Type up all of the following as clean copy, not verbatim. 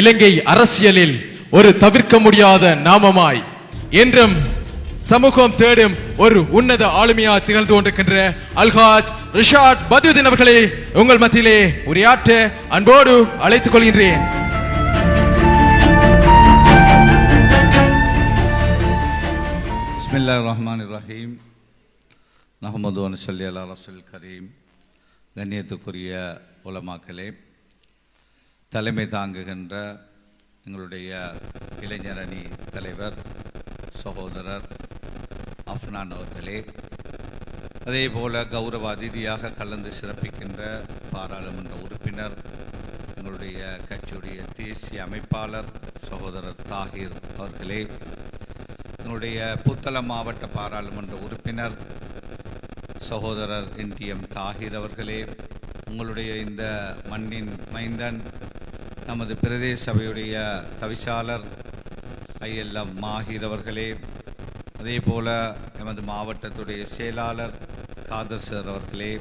இலங்கை அரசியலில் ஒரு தவிர்க்க முடியாத நாமமாய் என்றும் சமூகம் தேடும் ஒரு உன்னத ஆளுமையா திகழ்ந்து கொண்டிருக்கின்ற அல்ஹாஜ் ரிஷாட் பத்யுதீன் அவர்களே உங்கள் மத்தியிலே உரையாற்ற அன்போடு அழைத்துக் கொள்கின்றேன். பிஸ்மில்லாஹிர் ரஹ்மானிர் ரஹீம். நஹ்மது வ நஸல்லி அலா ரசூலில் கரீம். கண்ணியத்துக்குரிய உலமாக்களே, தலைமை தாங்குகின்ற எங்களுடைய இளைஞர் அணி தலைவர் சகோதரர் அஃப்னான் அவர்களே, அதே போல கௌரவ அதிதியாக கலந்து சிறப்பிக்கின்ற பாராளுமன்ற உறுப்பினர் எங்களுடைய கட்சியுடைய தேசிய அமைப்பாளர் சகோதரர் தாஹிர் அவர்களே, எங்களுடைய புத்தள மாவட்ட பாராளுமன்ற உறுப்பினர் சகோதரர் NTM தாஹிர் அவர்களே, உங்களுடைய இந்த மண்ணின் மைந்தன் நமது பிரதேச சபையுடைய தவிசாளர் ILM மாஹிர் அவர்களே, அதே போல் எமது மாவட்டத்துடைய செயலாளர் காதர் சார் அவர்களே,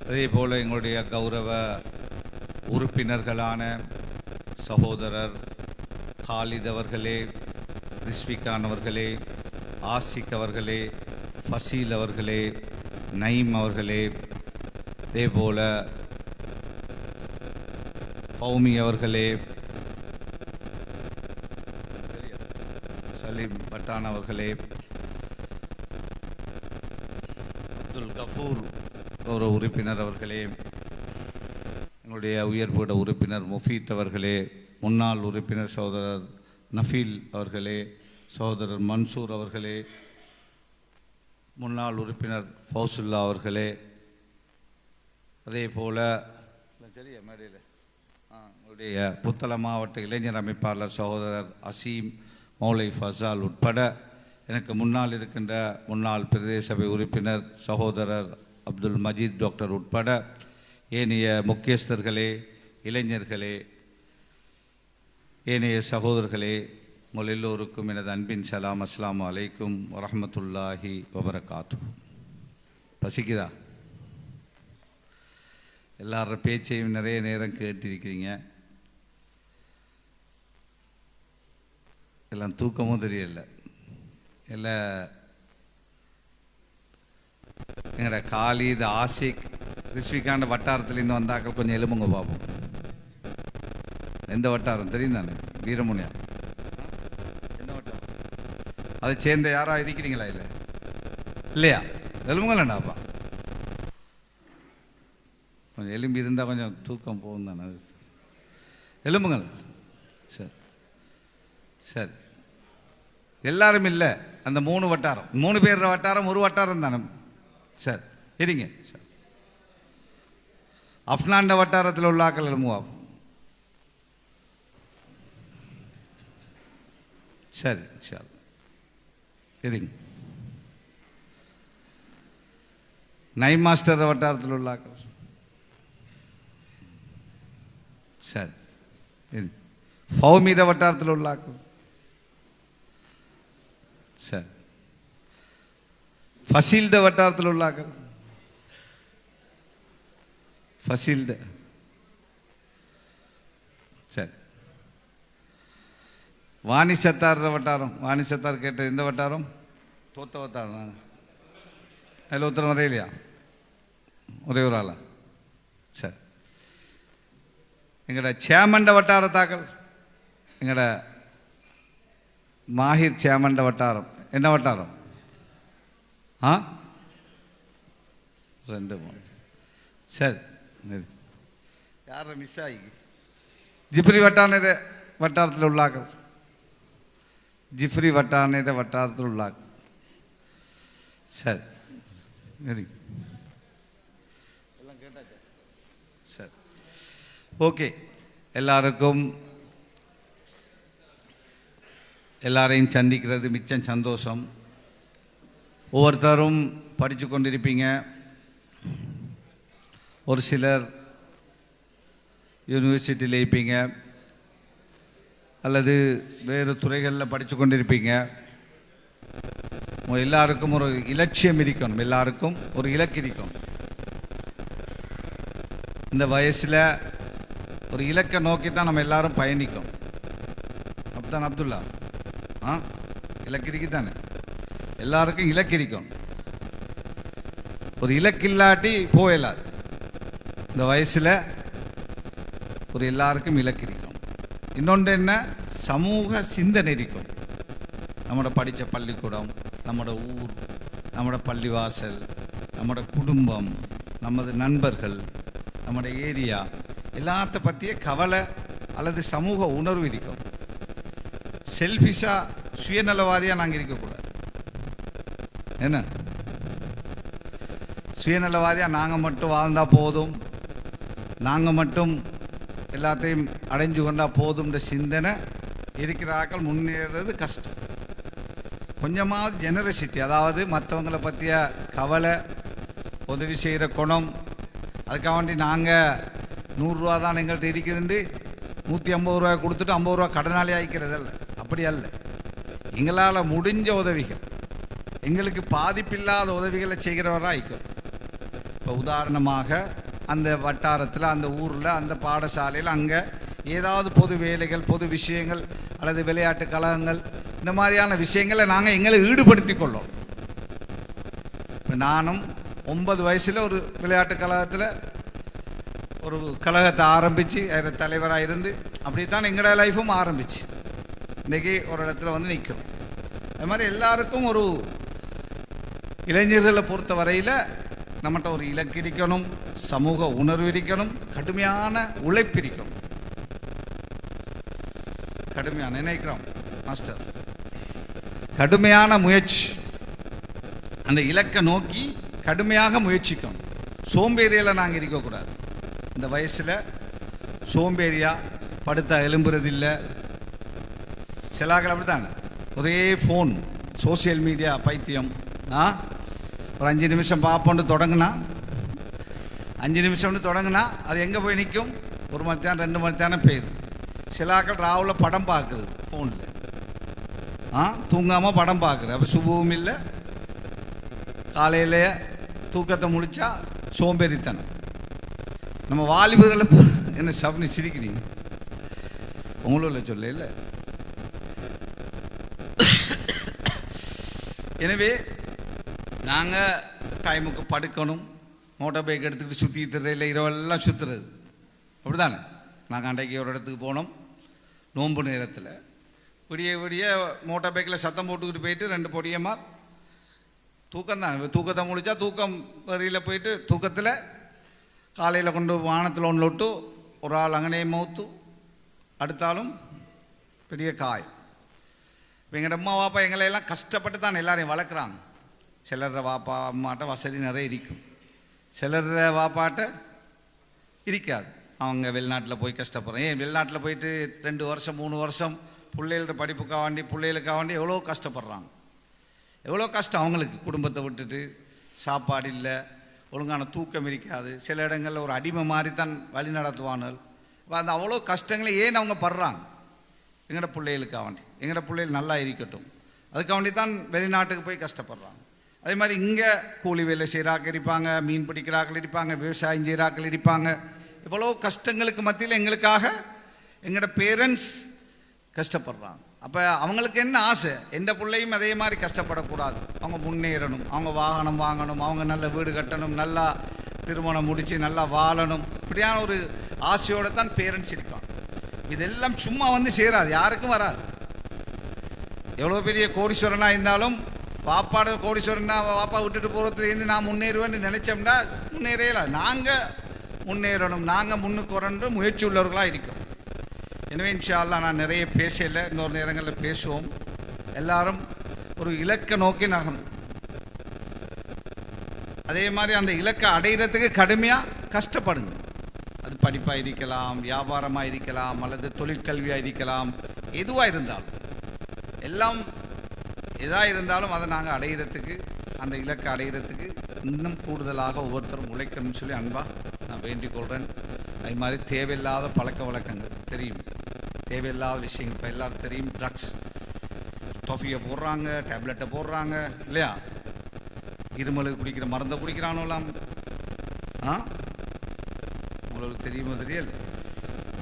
அதே போல் எங்களுடைய கௌரவ உறுப்பினர்களான சகோதரர் காலித் அவர்களே, ரிஸ்விகான் அவர்களே, ஆசிக் அவர்களே, ஃபசீல் அவர்களே, நயீம் அவர்களே, அதே போல் பௌமி அவர்களே, சலீம் பட்டான் அவர்களே, அப்துல் கஃபூர் கௌரவ உறுப்பினர் அவர்களே, எங்களுடைய உயர்பீட உறுப்பினர் முஃபீத் அவர்களே, முன்னாள் உறுப்பினர் சகோதரர் நஃபீல் அவர்களே, சகோதரர் மன்சூர் அவர்களே, முன்னாள் உறுப்பினர் ஃபௌசுல்லா அவர்களே, அதே போல் மேடையில் எங்களுடைய புத்தள மாவட்ட இளைஞர் அமைப்பாளர் சகோதரர் அசீம் மௌலை ஃபசால் உட்பட எனக்கு முன்னால் இருக்கின்ற முன்னாள் பிரதேச சபை உறுப்பினர் சகோதரர் அப்துல் மஜீத் டாக்டர் உட்பட ஏனைய முக்கியஸ்தர்களே, இளைஞர்களே, ஏனைய சகோதரர்களே, உங்கள் எல்லோருக்கும் எனது அன்பின் சலாம். அஸ்ஸலாமு அலைக்கும் வரஹ்மத்துல்லாஹி வபரகாத்து. பசிக்குதா? எல்லார பேச்சையும் நிறைய நேரம் கேட்டிருக்கிறீங்க. எல்லாம் தூக்கமும் தெரியல. எல்லாம் எங்களோட காலித் ஆசிக் ரிஸ்விகாண்ட வட்டாரத்துலேருந்து வந்தாக்கள் கொஞ்சம் எலும்புங்க பார்ப்போம். எந்த வட்டாரம் தெரியும் தானே? வீரமுனியா. எந்த வட்டாரம்? அதை சேர்ந்த யாரா இருக்கிறீங்களா? இல்லை இல்லையா? எலும்புங்களேண்டாப்பா. கொஞ்சம் எலும்பி இருந்தால் கொஞ்சம் தூக்கம் போகும் தானே. எலும்புங்கள். சரி சரி, எல்லாரும் இல்லை. அந்த 3 வட்டாரம், 3 பேர் வட்டாரம், ஒரு வட்டாரம் தானே. சரி இருங்க. சரி, அஃப்னாண்ட வட்டாரத்தில் உள்ள ஆக்கள் எலும்புவாகும். சரி சரி இருங்க. நைம் மாஸ்டர் வட்டாரத்தில் உள்ள ஆக்கள். சரி, ஃபௌமீர வட்டாரத்தில் உள்ள ஆக்கள். சரி, ஃபசீல்ட வட்டாரத்தில் உள்ள ஆக்கள். ஃபசீல்ட. சரி, வாணி சத்தார் வட்டாரம். வாணி சத்தார் கேட்ட இந்த வட்டாரம் தோத்த வட்டாரம் தான். அதில் ஒருத்தர் வரையிலையா? ஒரே ஒரு ஆளா? சரி, எங்களோட சேமண்ட வட்டாரத்தாக்கள். எங்களோட மாஹிர் சேமண்ட வட்டாரம். என்ன வட்டாரம்? 2 3. சரி, யார மிஸ் ஆகி? ஜிப்ரி வட்டானேர வட்டாரத்தில் உள்ளாக்கள். ஜிப்ரி வட்டானேர வட்டாரத்தில் உள்ளாக்கள். சரி எல்லாம் கேட்டாச்சா? சரி ஓகே. எல்லாரையும் சந்திக்கிறது மிச்சம் சந்தோஷம். ஒவ்வொருத்தரும் படித்து கொண்டிருப்பீங்க. ஒரு சிலர் யூனிவர்சிட்டியில் இருப்பீங்க, அல்லது வேறு துறைகளில் படித்து கொண்டிருப்பீங்க. எல்லாருக்கும் ஒரு இலட்சியம் இருக்கணும், எல்லாருக்கும் ஒரு இலக்கு இருக்கணும். இந்த வயசில் ஒரு இலக்கை நோக்கி தான் நம்ம எல்லாரும் பயணிக்கும். அப்படித்தான் அப்துல்லா? இலக்கு இருக்குதானே? எல்லாருக்கும் இலக்கு இருக்கும். ஒரு இலக்கு இல்லாட்டி போயிடாது. இந்த வயசில் ஒரு எல்லாருக்கும் இலக்கு இருக்கும். இன்னொன்று என்ன, சமூக சிந்தனை இருக்கும். நம்மளோட படித்த பள்ளிக்கூடம், நம்மளோட ஊர், நம்மளோட பள்ளிவாசல், நம்மளோட குடும்பம், நமது நண்பர்கள், நம்மளோட ஏரியா எல்லாத்த பற்றிய கவலை அல்லது சமூக உணர்வு இருக்கும். செல்ஃபிஷாக சுயநலவாதியாக நாங்கள் இருக்கக்கூடாது. என்ன சுயநலவாதியாக நாங்கள் மட்டும் வாழ்ந்தால் போதும், நாங்கள் மட்டும் எல்லாத்தையும் அடைஞ்சு கொண்டால் போதும்ன்ற சிந்தனை இருக்கிறார்கள். முன்னேறது கஷ்டம். கொஞ்சமாவது ஜெனரசிட்டி, அதாவது மற்றவங்களை பற்றிய கவலை, உதவி செய்கிற குணம். அதுக்காக வேண்டி நாங்கள் 100 ரூபா தான் எங்கள்கிட்ட இருக்குதுண்டு 150 ரூபா கொடுத்துட்டு 50 ரூபா கடனாளி ஆகிக்கிறது அல்ல. அப்படி அல்ல. எங்களால் முடிஞ்ச உதவிகள், எங்களுக்கு பாதிப்பில்லாத உதவிகளை செய்கிறவராக ஆகிக்கும். இப்போ உதாரணமாக அந்த வட்டாரத்தில், அந்த ஊரில், அந்த பாடசாலையில் அங்கே ஏதாவது பொது வேலைகள், பொது விஷயங்கள் அல்லது விளையாட்டு கழகங்கள், இந்த மாதிரியான விஷயங்களை நாங்கள் எங்களை ஈடுபடுத்தி கொள்ளோம். இப்போ நானும் 9 வயசில் ஒரு விளையாட்டு கழகத்தில் ஒரு கழகத்தை ஆரம்பித்து அதில் தலைவராக இருந்து அப்படித்தான் எங்களோட லைஃபும் ஆரம்பிச்சு இன்றைக்கி ஒரு இடத்துல வந்து நிற்கிறோம். அது மாதிரி எல்லாருக்கும் ஒரு இளைஞர்களை பொறுத்த வரையில் நம்மகிட்ட ஒரு இலக்கு இருக்கணும், சமூக உணர்வு இருக்கணும், கடுமையான உழைப்பு இருக்கணும். கடுமையான நினைக்கிறோம் மாஸ்டர், கடுமையான முயற்சி, அந்த இலக்கை நோக்கி கடுமையாக முயற்சிக்கணும். சோம்பேறியில் நாங்கள் இருக்கக்கூடாது. இந்த வயசில் சோம்பேறியா படுத்தா எழும்புறதில்லை. சிலாக்கள் அப்படித்தான், ஒரே ஃபோன், சோசியல் மீடியா பைத்தியம். ஒரு 5 நிமிஷம் பார்ப்போன்னு தொடங்கினா, 5 நிமிஷம்னு தொடங்கினா அது எங்கே போய் நிற்கும்? 1 மணி நேரம் 2 மணி நேரம் போயிடும். சிலாக்கள் ராவில் படம் பார்க்குறது ஃபோனில், தூங்காமல் படம் பார்க்குறது. அப்போ சுபவும் இல்லை, காலையில் தூக்கத்தை முடித்தா சோம்பேறித்தனம். நம்ம வாலிபர்களை என்ன சப்னி சிரிக்கிறீங்க? உங்களும் சொல்ல இல்லை. எனவே நாங்கள் டைமுக்கு படுக்கணும். மோட்டார் பைக் எடுத்துக்கிட்டு சுற்றி திரையில் இரவெல்லாம் சுற்றுறது அப்படி தானே. நாங்கள் அன்றைக்கு ஒரு இடத்துக்கு போனோம் நோன்பு நேரத்தில். விடிய விடிய மோட்டார் பைக்கில் சத்தம் போட்டுக்கிட்டு போயிட்டு 2 பொடியமாக தூக்கம் தான். தூக்கத்தை முடித்தா தூக்கம் வரியில் போயிட்டு தூக்கத்தில் காலையில் கொண்டு வானத்தில் ஒன்று விட்டு ஒரு ஆள் அங்கனே மௌத்து, அடுத்தாலும் பெரிய காய். இப்போ எங்கள் அம்மா வாப்பா எங்களையெல்லாம் கஷ்டப்பட்டு தான் எல்லாரையும் வளர்க்குறாங்க. சிலர் வாப்பா அம்மாட்ட வசதி நிறைய இருக்கும், சிலர் வாப்பாட்ட இருக்காது. அவங்க வெளிநாட்டில் போய் கஷ்டப்படுறோம். ஏன் வெளிநாட்டில் போயிட்டு 2 வருஷம் 3 வருஷம் பிள்ளைகளோட படிப்புக்காக வேண்டி, பிள்ளைகளுக்காக வேண்டி எவ்வளோ கஷ்டப்படுறாங்க. எவ்வளோ கஷ்டம் அவங்களுக்கு. குடும்பத்தை விட்டுட்டு சாப்பாடு இல்லை, ஒழுங்கான தூக்கம் இருக்காது, சில இடங்களில் ஒரு அடிமை மாதிரி தான் வழி நடத்துவானுகள். இப்போ அந்த அவ்வளோ கஷ்டங்களை ஏன் அவங்க படுறாங்க? எங்களோட பிள்ளைகளுக்காக வேண்டி, எங்களோட பிள்ளைகள் நல்லா இருக்கட்டும், அதுக்காக வேண்டி தான் வெளிநாட்டுக்கு போய் கஷ்டப்படுறாங்க. அதே மாதிரி இங்கே கூலி வேலை செய்கிறாக்கள் இருப்பாங்க, மீன் பிடிக்கிறாக்கள் இருப்பாங்க, விவசாயம் செய்கிறாக்கள் இருப்பாங்க. இவ்வளோ கஷ்டங்களுக்கு மத்தியில் எங்களுக்காக எங்களோட பேரண்ட்ஸ் கஷ்டப்படுறாங்க. அப்போ அவங்களுக்கு என்ன ஆசை? எந்த பிள்ளையும் அதே மாதிரி கஷ்டப்படக்கூடாது, அவங்க முன்னேறணும், அவங்க வாகனம் வாங்கணும், அவங்க நல்ல வீடு கட்டணும், நல்லா திருமணம் முடித்து நல்லா வாழணும், இப்படியான ஒரு ஆசையோடு தான் பேரண்ட்ஸ் இருப்பாங்க. இதெல்லாம் சும்மா வந்து சேராது, யாருக்கும் வராது. எவ்வளோ பெரிய கோடீஸ்வரனாக இருந்தாலும் வாப்பாட கோடீஸ்வரனா வாப்பா விட்டுட்டு போகிறதுலேருந்து நான் முன்னேறுவேன்னு நினச்சோம்னா முன்னேறல. நாங்கள் முன்னேறணும், நாங்கள் முன்னுக்கு வரன்ற முயற்சி உள்ளவர்களாக இருக்கோம். எனவே இன்ஷா அல்லாஹ் நான் நிறைய பேசலை, இன்னொரு நேரங்களில் பேசுவோம். எல்லாரும் ஒரு இலக்கை நோக்கி நகரும். அதே மாதிரி அந்த இலக்கை அடைகிறதுக்கு கடுமையாக கஷ்டப்படுங்க. அது படிப்பாக இருக்கலாம், வியாபாரமாக இருக்கலாம், அல்லது தொழிற்கல்வியாக இருக்கலாம், எதுவாக இருந்தாலும், எல்லாம் எதாக இருந்தாலும் அதை நாங்கள் அடைகிறதுக்கு, அந்த இலக்கை அடைகிறதுக்கு இன்னும் கூடுதலாக ஒவ்வொருத்தரும் உழைக்கணும்னு சொல்லி அன்பாக நான் வேண்டிக் கொள்கிறேன். அது மாதிரி தேவையில்லாத பழக்க வழக்கங்கள் தெரியும், தேவையில்லாத விஷயங்கள் இப்போ எல்லாரும் தெரியும். ட்ரக்ஸ், டொஃபியை போடுறாங்க, டேப்லெட்டை போடுறாங்க இல்லையா, இருமலுக்கு குடிக்கிற மருந்தை குடிக்கிறானோலாம், உங்களுக்கு தெரியுமோ தெரியல.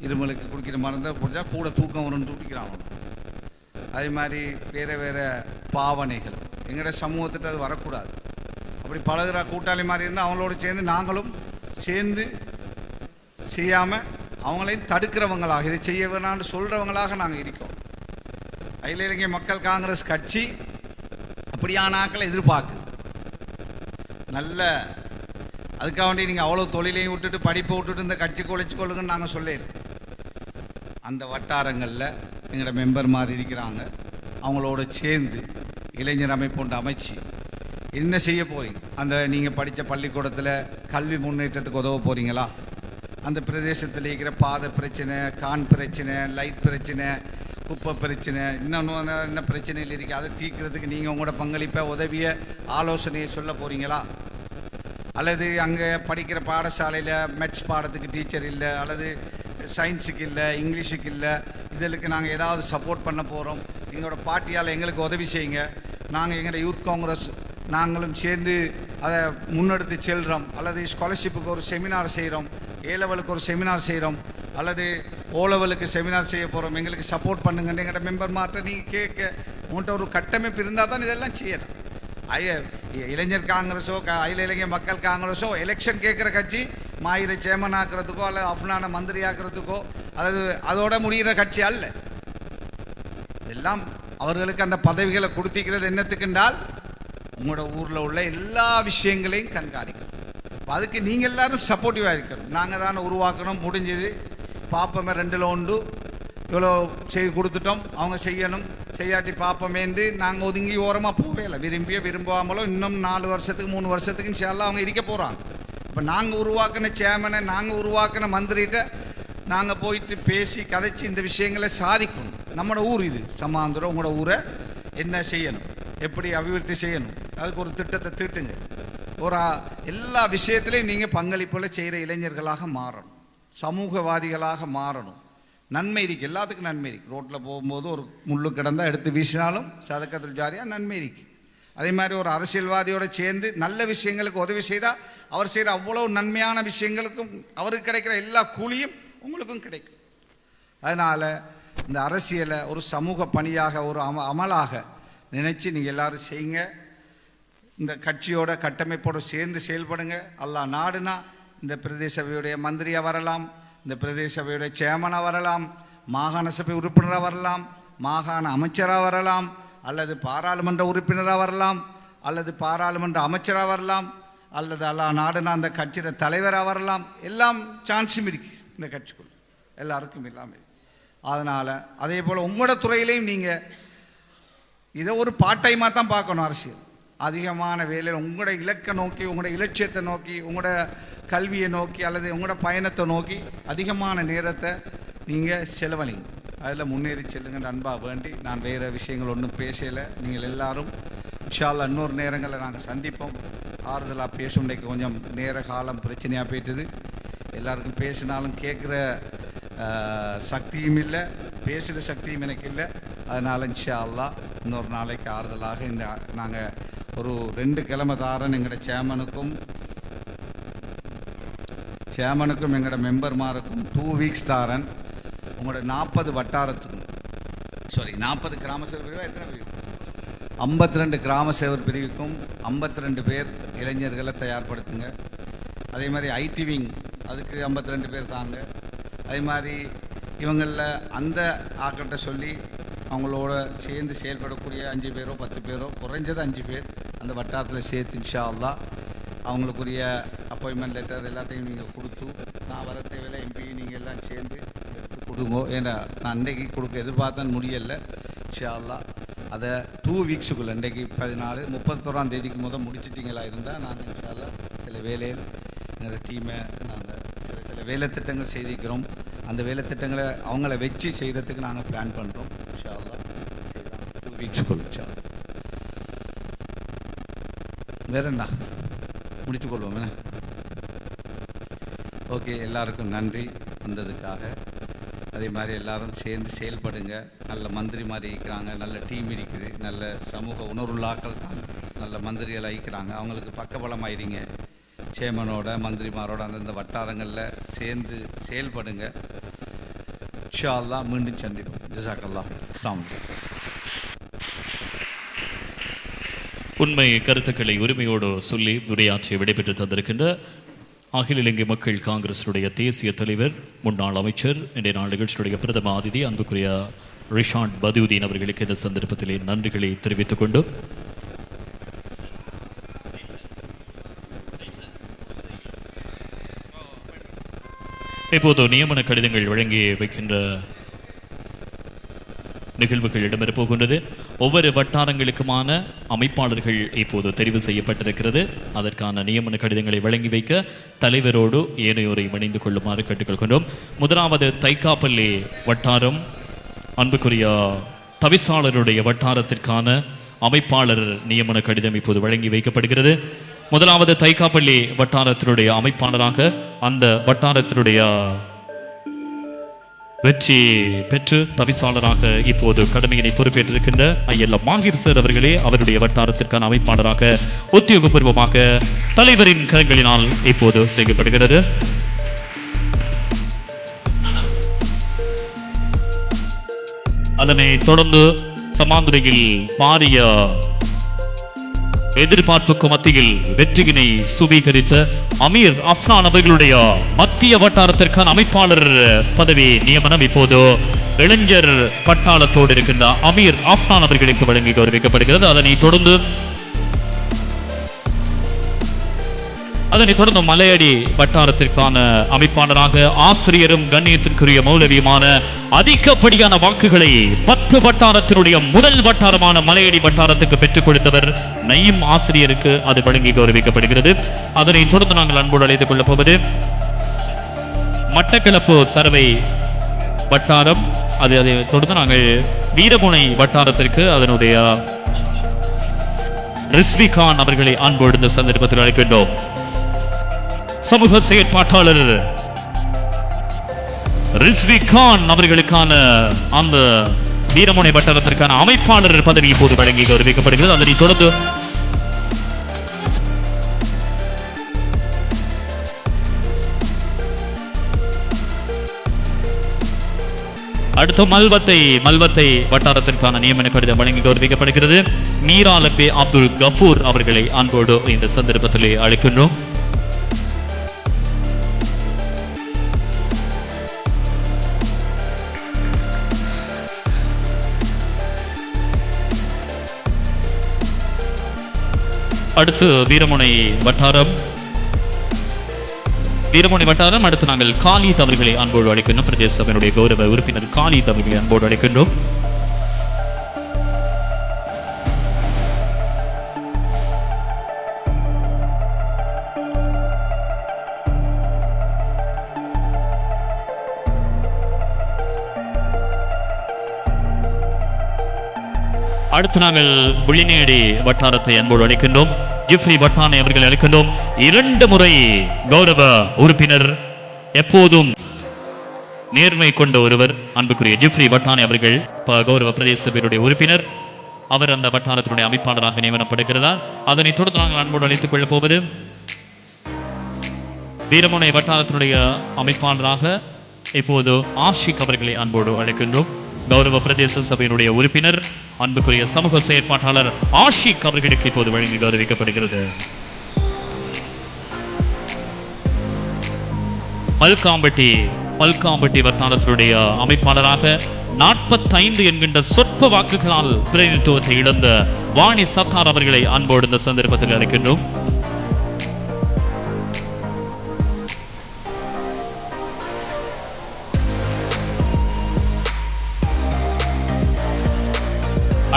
இருமலுக்கு குடிக்கிற மருந்தை குடித்தா கூட தூக்கம் வரும்னு குடிக்கிறாங்க. அதே மாதிரி வேறு வேறு பாவனைகள் எங்களோட சமூகத்திட்ட அது வரக்கூடாது. அப்படி பழகிற கூட்டாளி மாதிரி இருந்தால் அவங்களோட சேர்ந்து நாங்களும் சேர்ந்து செய்யாமல் அவங்களையும் தடுக்கிறவங்களாக, இதை செய்ய வேணான்னு சொல்கிறவங்களாக நாங்கள் இருக்கோம். அகில இலங்கை மக்கள் காங்கிரஸ் கட்சி அப்படியான ஆக்களை எதிர்பார்க்குது. நல்ல அதுக்காக வேண்டி நீங்கள் அவ்வளோ தொழிலையும் விட்டுட்டு படிப்பை விட்டுட்டு இந்த கட்சிக்கு உழைச்சி கொள்ளுங்கன்னு நாங்கள் சொல்லல. அந்த வட்டாரங்களில் எங்களோட மெம்பர் மாதிரி இருக்கிறாங்க, அவங்களோட சேர்ந்து இளைஞர் அமைப்பு ஒன்று அமைச்சு என்ன செய்ய போகிறீங்க? அந்த நீங்கள் படித்த பள்ளிக்கூடத்தில் கல்வி முன்னேற்றத்துக்கு உதவ போகிறீங்களா? அந்த பிரதேசத்தில் இருக்கிற பாதை பிரச்சனை, கான் பிரச்சனை, லைட் பிரச்சனை, குப்பை பிரச்சனை, இன்னொன்று என்ன பிரச்சனையில் இருக்குது அதை தீர்க்கிறதுக்கு நீங்கள் உங்களோட பங்களிப்பை உதவிய ஆலோசனையை சொல்ல போகிறீங்களா? அல்லது அங்கே படிக்கிற பாடசாலையில் மேத்ஸ் பாடத்துக்கு டீச்சர் இல்லை, அல்லது சயின்ஸுக்கு இல்லை, இங்கிலீஷுக்கு இல்லை, இதற்கு நாங்கள் ஏதாவது சப்போர்ட் பண்ண போகிறோம், எங்களோட பார்ட்டியால் எங்களுக்கு உதவி செய்யுங்க, நாங்கள் எங்களோட யூத் காங்கிரஸ் நாங்களும் சேர்ந்து அதை முன்னெடுத்து செல்கிறோம், அல்லது ஸ்காலர்ஷிப்புக்கு ஒரு செமினார் செய்கிறோம், ஏலெவலுக்கு ஒரு செமினார் செய்கிறோம், அல்லது ஓலெவலுக்கு செமினார் செய்ய போகிறோம், எங்களுக்கு சப்போர்ட் பண்ணுங்கன்னு எங்களோட மெம்பர் மாற்ற நீங்கள் கேட்க உங்கள்கிட்ட ஒரு கட்டமைப்பு இருந்தால் தான் இதெல்லாம் செய்யணும். இளைஞர் காங்கிரஸோ அகில இலங்கை மக்கள் காங்கிரஸோ எலெக்ஷன் கேட்குற கட்சி மாயிரை சேமன் ஆக்கிறதுக்கோ அல்லது அஃப்னான மந்திரி ஆக்கிறதுக்கோ அல்லது அதோட முடிகிற கட்சி அல்ல. இதெல்லாம் அவர்களுக்கு அந்த பதவிகளை கொடுத்திக்கிறது என்னத்துக்குன்றால் உங்களோட ஊரில் உள்ள எல்லா விஷயங்களையும் கண்காணிக்கணும். அதுக்கு நீங்கள் எல்லாரும் சப்போர்ட்டிவாக இருக்கணும். நாங்கள் தானே உருவாக்கணும், முடிஞ்சது பாப்பமே 2ல் 1 இவ்வளோ செய்து கொடுத்துட்டோம், அவங்க செய்யணும், செய்யாட்டி பார்ப்போமேன்று நாங்கள் ஒதுங்கி ஓரமாக போவே இல்லை. விரும்பியோ விரும்பாமலோ இன்னும் 4 வருஷத்துக்கு 3 வருஷத்துக்கு இன்ஷால்லா அவங்க இருக்க போகிறாங்க. இப்போ நாங்கள் உருவாக்கின சேமனை, நாங்கள் உருவாக்கின மந்திரிகிட்ட நாங்கள் போயிட்டு பேசி கதைச்சி இந்த விஷயங்களை சாதிக்கணும். நம்மளோட ஊர் இது சமாந்தரம், உங்களோட ஊரை என்ன செய்யணும், எப்படி அபிவிருத்தி செய்யணும், அதுக்கு ஒரு திட்டத்தை தீட்டுங்க. ஒரு எல்லா விஷயத்திலையும் நீங்கள் பங்களிப்புகளை செய்கிற இளைஞர்களாக மாறணும், சமூகவாதிகளாக மாறணும். நன்மை இருக்குது, எல்லாத்துக்கும் நன்மை இருக்குது. ரோட்டில் போகும்போது ஒரு முள்ளு கிடந்தால் எடுத்து வீசினாலும் சதக்கத்துல் ஜாரியாக நன்மை இருக்குது. அதே மாதிரி ஒரு அரசியல்வாதியோடு சேர்ந்து நல்ல விஷயங்களுக்கு உதவி செய்தால் அவர் செய்கிற அவ்வளோ நன்மையான விஷயங்களுக்கும் அவருக்கு கிடைக்கிற எல்லா கூலியும் உங்களுக்கும் கிடைக்கும். அதனால் இந்த அரசியலை ஒரு சமூக பணியாக, ஒரு அமலாக நினச்சி நீங்கள் எல்லோரும் செய்யுங்க. இந்த கட்சியோட கட்டமைப்போடு சேர்ந்து செயல்படுங்க. அல்லாஹ் நாடுனா இந்த பிரதேச சபையுடைய மந்திரியாக வரலாம், இந்த பிரதேச சபையுடைய சேர்மனாக வரலாம், மாகாண சபை உறுப்பினராக வரலாம், மாகாண அமைச்சராக வரலாம், அல்லது பாராளுமன்ற உறுப்பினராக வரலாம், அல்லது பாராளுமன்ற அமைச்சராக வரலாம், அல்லது அல்லாஹ் நாடுனா அந்த கட்சியோட தலைவராக வரலாம். எல்லாம் சான்ஸும் இருக்குது இந்த கட்சிக்குள்ள, எல்லாருக்கும் இல்லாமல். அதனால் அதே போல் உங்களோட துறையிலையும் நீங்கள் இதை ஒரு பார்ட் டைமாக தான் பார்க்கணும். அரசியல் அதிகமான வேலையில் உங்களோட இலக்கை நோக்கி, உங்களோட இலட்சியத்தை நோக்கி, உங்களோட கல்வியை நோக்கி அல்லது உங்களோட பயணத்தை நோக்கி அதிகமான நேரத்தை நீங்கள் செலவழிங்க. அதில் முன்னேறி செல்லுங்கன்னு அன்பாக வேண்டி நான் வேறு விஷயங்கள் ஒன்றும் பேசலை. நீங்கள் எல்லாரும் இன்ஷா அல்லாஹ் இன்னொரு நேரங்களில் நாங்கள் சந்திப்போம். ஆறுதலாக பேசும். இன்றைக்கு கொஞ்சம் நேர காலம் பிரச்சனையாக போயிட்டுது. எல்லாருக்கும் பேசினாலும் கேட்குற சக்தியும் இல்லை, பேசுகிற சக்தியும் எனக்கு இல்லை. அதனால் இன்ஷா அல்லாஹ் இன்னொரு நாளைக்கு ஆறுதலாக இந்த நாங்கள் ஒரு 2 கிழமை தாரன் எங்களோட சேமனுக்கும் எங்களோட மெம்பர்மாருக்கும் 2 வீக்ஸ் தாரன். உங்களோட 40 வட்டாரத்துக்கும் 40 கிராம சேவர் பிரிவு எத்தனை பிரிவு? 52 கிராம சேவர் பிரிவுக்கும் 52 பேர் இளைஞர்களை தயார்படுத்துங்க. அதே மாதிரி ஐடி விங் அதுக்கு 52 பேர் தாங்க. அதே மாதிரி இவங்களில் அந்த ஆக்கிட்ட சொல்லி அவங்களோட சேர்ந்து செயல்படக்கூடிய 5 பேரோ 10 பேரோ, குறைஞ்சது 5 பேர் அந்த வட்டாரத்தில் சேர்த்து இன்ஷா அல்லாஹ் அவங்களுக்குரிய அப்பாயின்மெண்ட் லெட்டர் எல்லாத்தையும் நீங்கள் கொடுத்து, நான் வர தேவையில்லை, எம்பி நீங்கள் எல்லாம் சேர்ந்து எடுத்து கொடுங்க. ஏன்னா நான் அன்றைக்கு கொடுக்க எதிர்பார்த்தேன், முடியலை. இன்ஷா அல்லாஹ் அதை 2 வீக்ஸுக்குள்ளே, இன்றைக்கு 14 31ஆம் தேதிக்கு முடிச்சிட்டிங்களா இருந்தால் நாங்கள் இன்ஷா அல்லாஹ் சில வேலையில் எங்களோட டீமை நாங்கள் சில வேலை திட்டங்கள் செய்திருக்கிறோம். அந்த வேலை திட்டங்களை அவங்கள வச்சு செய்கிறதுக்கு நாங்கள் பிளான் பண்ணுறோம். இன்ஷா அல்லாஹ் செய்யலாம் 2 வீக்ஸுக்குள்ள இன்ஷா அல்லாஹ். வேற என்ன முடிச்சுக்கொள்வோம் என்ன? ஓகே, எல்லாருக்கும் நன்றி வந்ததுக்காக. அதே மாதிரி எல்லாரும் சேர்ந்து செயல்படுங்க. நல்ல மந்திரி மாதிரி இருக்கிறாங்க, நல்ல டீம் இருக்குது, நல்ல சமூக உணர்வுள்ளாக்கள் தான் நல்ல மந்திரிகள் ஆகிக்கிறாங்க. அவங்களுக்கு பக்கபலமாயிருங்க. சேர்மனோட மந்திரிமாரோட அந்தந்த வட்டாரங்களில் சேர்ந்து செயல்படுங்க. இன்ஷா அல்லாஹ் மீண்டும் சந்திப்போம். ஜஸாக்கல்லாஹ். அஸ்ஸலாமு அலைக்கும். உண்மை கருத்துக்களை உரிமையோடு சொல்லி உரையாற்றி விடைபெற்று தந்திருக்கின்ற அகில இலங்கை மக்கள் காங்கிரசுடைய தேசிய தலைவர் முன்னாள் அமைச்சர் இன்றைய நாள் நிகழ்ச்சியுடைய பிரதம அதிதி அன்புக்குரிய ரிஷாட் பதியுதீன் அவர்களுக்கு இந்த சந்தர்ப்பத்திலே நன்றிகளை தெரிவித்துக் கொண்டு இப்போது நியமன கடிதங்கள் வழங்கி வைக்கின்ற நிகழ்வுகள் இடம்பெறப் போகின்றது. ஒவ்வொரு வட்டாரங்களுக்குமான அமைப்பாளர்கள் இப்போது தெரிவு செய்யப்பட்டிருக்கிறது. அதற்கான நியமன கடிதங்களை வழங்கி வைக்க தலைவரோடு ஏனையோரை இணைந்து கொள்ளுமாறு கேட்டுக்கொள்கின்றோம். முதலாவது தைக்காப்பள்ளி வட்டாரம் அன்புக்குரிய தவிசாளருடைய வட்டாரத்திற்கான அமைப்பாளர் நியமன கடிதம் இப்போது வழங்கி வைக்கப்படுகிறது. முதலாவது தைக்காப்பள்ளி வட்டாரத்தினுடைய அமைப்பாளராக அந்த வட்டாரத்தினுடைய வெற்றி பெற்று தவிசாளராக இப்போது கடமையினை பொறுப்பேற்றிருக்கின்ற ஐயல்ல மாஹிர் சார் அவர்களே அவருடைய வட்டாரத்திற்கான அமைப்பாளராக உத்தியோகபூர்வமாக தலைவரின் கரங்களினால் இப்போது செய்யப்படுகிறது. அதனை தொடர்ந்து சமாந்துரையில் பாரிய எதிர்பார்ப்புக்கு மத்தியில் வெற்றியினை சுவீகரித்த அமீர் அஃப்னான் அவர்களுடைய மத்திய வட்டாரத்திற்கான அமைப்பாளர் பதவி நியமனம் இப்போது இளைஞர் பட்டாளத்தோடு இருக்கின்ற அமீர் அஃப்னான் அவர்களுக்கு வழங்கி கௌரவிக்கப்படுகிறது. அதனைத் தொடர்ந்து மலையடி வட்டாரத்திற்கான அமைப்பாளராக ஆசிரியரும் கண்ணியத்திற்குரிய மௌலவியுமான அதிகப்படியான வாக்குகளை 10 வட்டாரத்தினுடைய முதல் வட்டாரமான மலையடி வட்டாரத்துக்கு பெற்றுக் கொடுத்தவர் நயீம் ஆசிரியருக்கு அது வழங்கி கௌரவிக்கப்படுகிறது. அதனைத் தொடர்ந்து நாங்கள் அன்போடு அழைத்துக் கொள்ளப் போவது மட்டக்களப்பு தரவை வட்டாரம். அதை தொடர்ந்து நாங்கள் வீரமுனை வட்டாரத்திற்கு அதனுடைய ரிஸ்வி கான் அவர்களை அன்போடு இந்த சந்தர்ப்பத்தில் அழைக்கின்றோம். சமூக செயற்பாட்டாளர் ரிஸ்வி கான் அவர்களுக்கான அந்த வீரமுனை வட்டாரத்திற்கான அமைப்பாளர் பதவி இப்போது வழங்கி கௌரவிக்கப்படுகிறது. அதனைத் தொடர்ந்து அடுத்த மல்வத்தை வட்டாரத்திற்கான நியமன கடிதம் வழங்கி கௌரவிக்கப்படுகிறது. மீரா லப்பே அப்துல் கஃபூர் அவர்களை அன்போடு இந்த சந்தர்ப்பத்திலே அழைக்கின்றோம். அடுத்து வீரமுனை வட்டாரம். அடுத்து நாங்கள் காலித் அவர்களை அன்போடு அழைக்கின்றோம். பிரதேச சபையினுடைய கௌரவ உறுப்பினர் காலித் அவர்களை அன்போடு அழைக்கின்றோம். அடுத்து நாங்கள் புள்ளினேடி வட்டாரத்தை அன்போடு அழைக்கின்றோம். ஜிப்ரி வட்டானை அவர்கள் அழைக்கின்றோம். 2 முறை கௌரவ உறுப்பினர், எப்போதும் நேர்மை கொண்ட ஒருவர் அன்புக்குரிய ஜிப்ரி வட்டானை அவர்கள் கௌரவ பிரதேச சபையுடைய உறுப்பினர். அவர் அந்த வட்டாரத்தினுடைய அமைப்பாளராக நியமனப்படுகிறார். அதனைத் தொடர்ந்து நாங்கள் அன்போடு அழைத்துக் கொள்ளப் போவது வீரமுனை வட்டாரத்தினுடைய அமைப்பாளராக இப்போது ஆஷிக் அவர்களை அன்போடு அழைக்கின்றோம். கௌரவ பிரதேச சபையினுடைய உறுப்பினர் அன்புக்குரிய சமூக செயற்பாட்டாளர் ஆஷிக் அவர்களுக்கு இப்போது வழங்கி கௌரவிக்கப்படுகிறது. மல்காம்பட்டி வட்டாரத்தினுடைய அமைப்பாளராக 45 என்கின்ற சொற்ப வாக்குகளால் பிரதிநிதித்துவத்தை இழந்த வாணி சத்தார் அவர்களை அன்போடு இந்த சந்தர்ப்பத்தில் அழைக்கின்றோம்.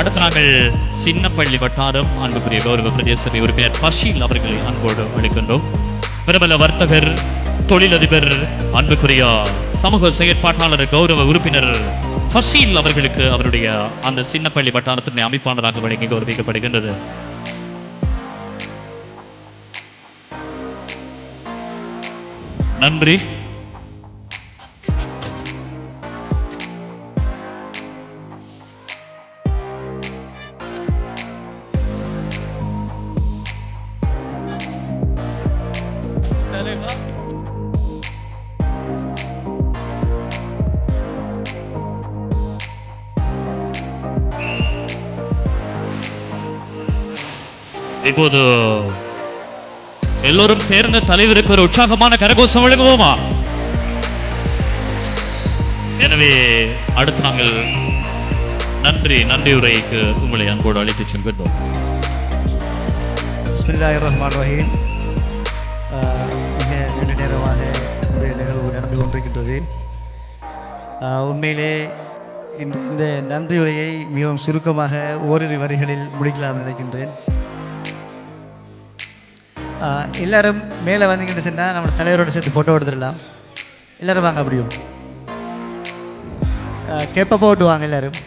அடுத்த நாங்கள் சின்னப்பள்ளி வட்டாரம் அன்புக்குரிய கௌரவ பிரதேச சபை உறுப்பினர் பஷீல் அவர்களை அன்போடு அழைக்கின்றோம். பிரபல வர்த்தகர், தொழிலதிபர், அன்புக்குரிய சமூக செயற்பாட்டாளர் கௌரவ உறுப்பினர் பஷீல் அவர்களுக்கு அவருடைய அந்த சின்னப்பள்ளி வட்டாரத்தின் அமைப்பாளராக வழங்கி கௌரவிக்கப்படுகின்றது. நன்றி. இப்போது எல்லோரும் சேர்ந்த தலைவருக்கு ஒரு உற்சாகமான கரகோஷம் வழங்குவோமா? எனவே அடுத்து நாங்கள் நன்றி உரைக்கு உங்களை அன்போடு அழைத்து செல்கின்றோம். பிஸ்மில்லாஹிர் ரஹ்மானிர் ரஹீம். மிக நீண்ட நேரமாக இந்த நிகழ்வு நடந்து கொண்டிருக்கின்றது. உண்மையிலே இந்த நன்றி உரையை மிகவும் சுருக்கமாக ஓரிரு வரிகளில் முடிக்கலாம் நினைக்கின்றேன். எல்லாரும் மேலே வந்தீங்கன்னு சொன்னால் நம்ம தலைவரோடு சேர்த்து ஃபோட்டோ எடுத்துடலாம். எல்லோரும் வாங்க, அப்படியும் கேப்ப போட்டு வாங்க எல்லோரும்.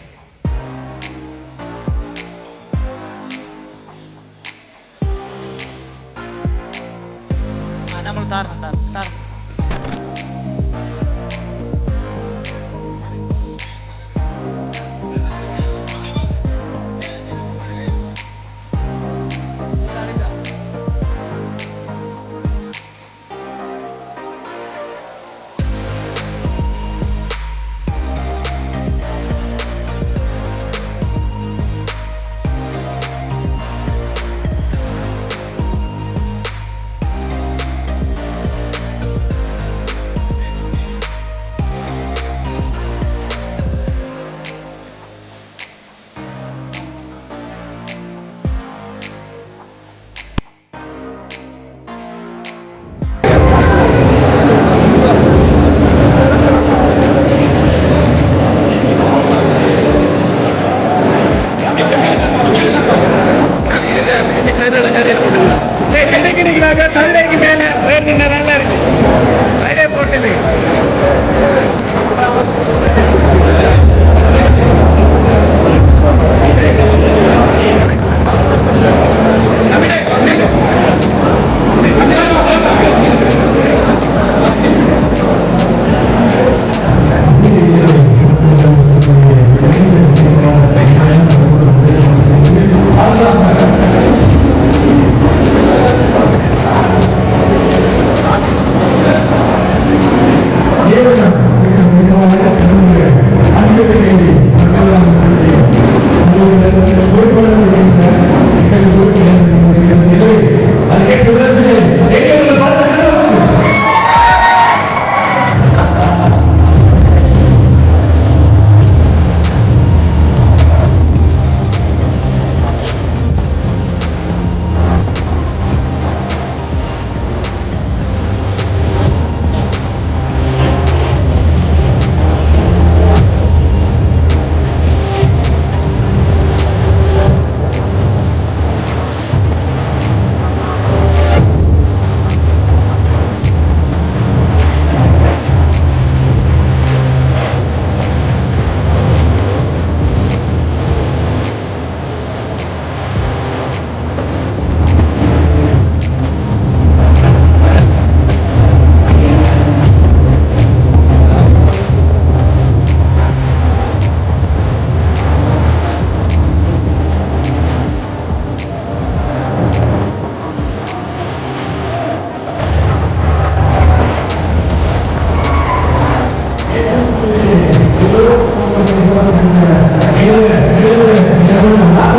நம்மளும் தார் தலைக்கு மேல நல்லா இருக்கு போட்டது.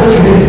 Gracias.